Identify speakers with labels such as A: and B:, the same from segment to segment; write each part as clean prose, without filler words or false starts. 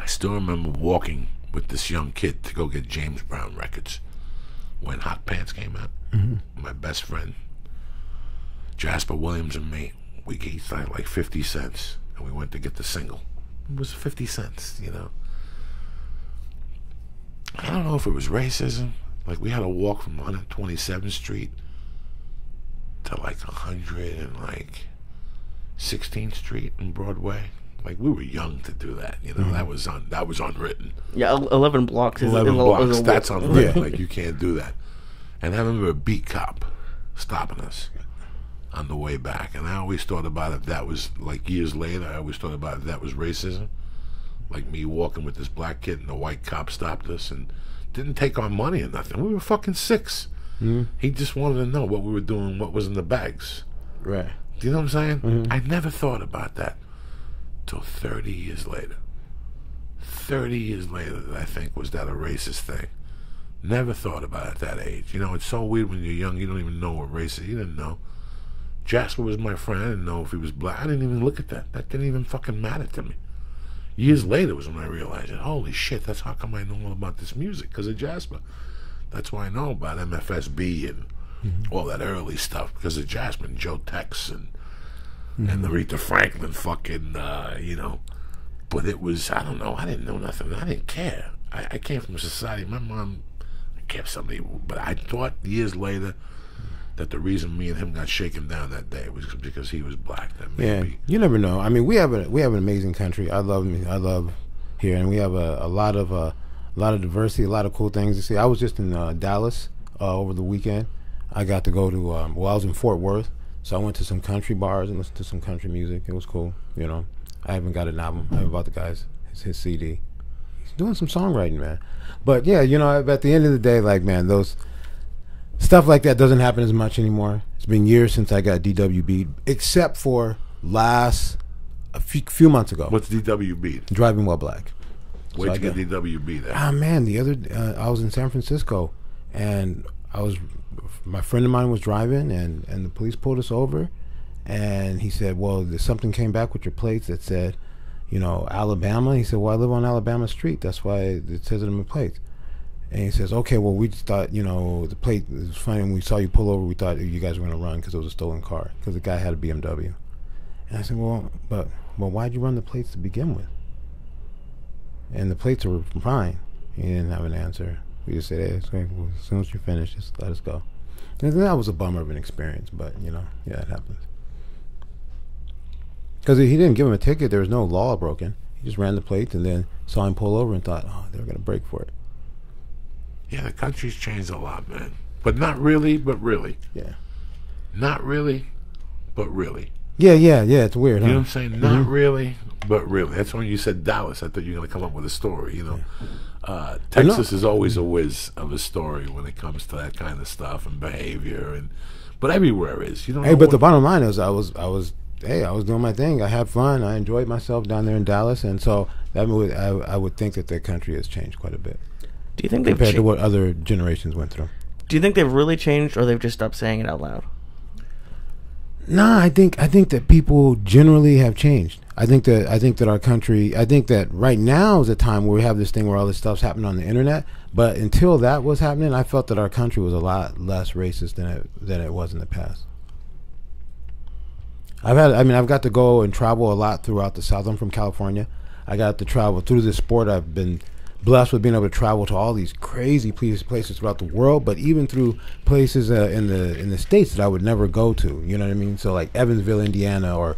A: still remember walking with this young kid to go get James Brown records when Hot Pants came out. My best friend, Jasper Williams, and me, we each had like 50 cents, and we went to get the single. It was 50 cents, you know. I don't know if it was racism. Like, we had to walk from 127th Street to like 116th Street in Broadway. Like, we were young to do that, you know. That was unwritten.
B: Yeah, 11 blocks.
A: 11 blocks. That's unwritten. Like, you can't do that. And I remember a beat cop stopping us on the way back, and I always thought about it. That was like years later. I always thought about it. That was racism. Like me walking with this black kid, and the white cop stopped us and didn't take our money or nothing. We were fucking 6. He just wanted to know what we were doing, what was in the bags.
C: Right.
A: Do you know what I'm saying? I never thought about that till 30 years later. 30 years later, that I think was that a racist thing. Never thought about it at that age. You know, it's so weird when you're young. You don't even know what race is. You didn't know. Jasper was my friend. I didn't know if he was black. I didn't even look at that. That didn't even fucking matter to me. Years later was when I realized it. Holy shit, that's how come I know all about this music, because of Jasper. That's why I know about MFSB and all that early stuff, because of Jasper and Joe Tex and Aretha Franklin fucking, you know. But it was, I don't know, I didn't know nothing. I didn't care. I came from a society, my mom kept something, but I thought years later that the reason me and him got shaken down that day was because he was black. That maybe.
C: Yeah, you never know. I mean, we have an amazing country. I love here, and we have a lot of diversity, a lot of cool things to see. I was just in Dallas over the weekend. I got to go to I was in Fort Worth, so I went to some country bars and listened to some country music. It was cool. You know, I haven't got an album. I haven't bought the guy's his CD. He's doing some songwriting, man. But yeah, you know, at the end of the day, like, man, those stuff like that doesn't happen as much anymore. It's been years since I got DWB'd, except for a few months ago.
A: What's DWB?
C: Driving While Black.
A: Where'd you get DWB there?
C: Ah, man, I was in San Francisco, and my friend of mine was driving, and the police pulled us over, and he said, well, something came back with your plates that said, you know, Alabama. He said, well, I live on Alabama Street. That's why it says it in my plates. And he says, okay, well, we just thought, you know, the plate is funny. When we saw you pull over, we thought you guys were going to run because it was a stolen car, because the guy had a BMW. And I said, well, why'd you run the plates to begin with? And the plates were fine. He didn't have an answer. We just said, hey, it's okay. Well, as soon as you finish, just let us go. And that was a bummer of an experience, but, you know, yeah, it happens. Because he didn't give him a ticket. There was no law broken. He just ran the plates and then saw him pull over and thought, oh, they were going to break for it.
A: Yeah, the country's changed a lot, man. But not really, but really.
C: Yeah.
A: Not really, but really.
C: Yeah, it's weird,
A: You
C: huh?
A: know what I'm saying? Not really, but really. That's when you said Dallas. I thought you were going to come up with a story, you know. Texas is always a whiz of a story when it comes to that kind of stuff and behavior, but everywhere is. You don't know
C: but the bottom line is I was doing my thing. I had fun. I enjoyed myself down there in Dallas, and so I would think that their country has changed quite a bit.
B: Do you think
C: compared to what other generations went through?
B: Do you think they've really changed, or they've just stopped saying it out loud?
C: Nah, I think that people generally have changed. I think that our country. I think that right now is a time where we have this thing where all this stuff's happening on the internet. But until that was happening, I felt that our country was a lot less racist than it was in the past. I've got to go and travel a lot throughout the South. I'm from California. I got to travel through this sport. I've been blessed with being able to travel to all these crazy places throughout the world, but even through places in the states that I would never go to. You know what I mean? So like Evansville, Indiana, or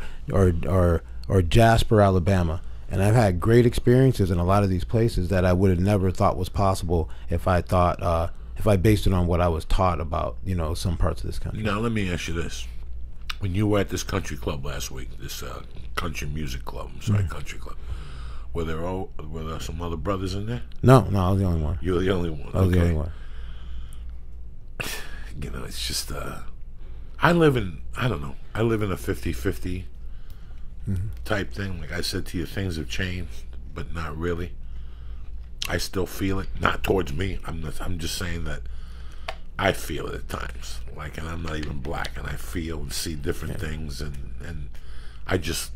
C: Jasper, Alabama. And I've had great experiences in a lot of these places that I would have never thought was possible if I based it on what I was taught about, you know, some parts of this country.
A: Now let me ask you this: when you were at this country club last week, this country music club, country club. Were there some other brothers in there?
C: No, I was the only one.
A: You were the only one.
C: I was the only one.
A: You know, it's just I live in a 50-50 type thing. Like I said to you, things have changed, but not really. I still feel it, not towards me. I'm just saying that I feel it at times. Like, and I'm not even black, and I feel and see different things, and I just,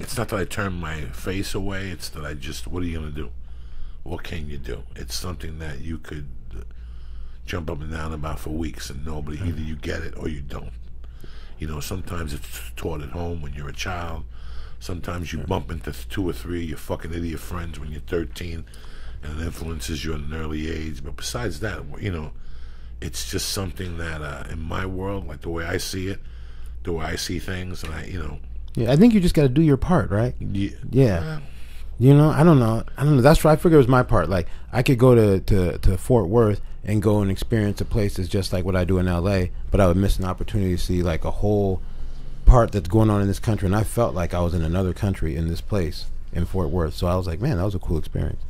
A: It's not that I turn my face away. It's that I just, what are you going to do? What can you do? It's something that you could jump up and down about for weeks and nobody, either you get it or you don't. You know, sometimes it's taught at home when you're a child. Sometimes you bump into 2 or 3 of your fucking idiot friends when you're 13 and it influences you at an early age. But besides that, you know, it's just something that in my world, like the way I see it, the way I see things, and
C: Yeah, I think you just got to do your part, right? Yeah. You know, I don't know. That's what I figure was my part. Like, I could go to Fort Worth and go and experience a place that's just like what I do in L.A., but I would miss an opportunity to see, like, a whole part that's going on in this country. And I felt like I was in another country in this place in Fort Worth. So I was like, man, that was a cool experience.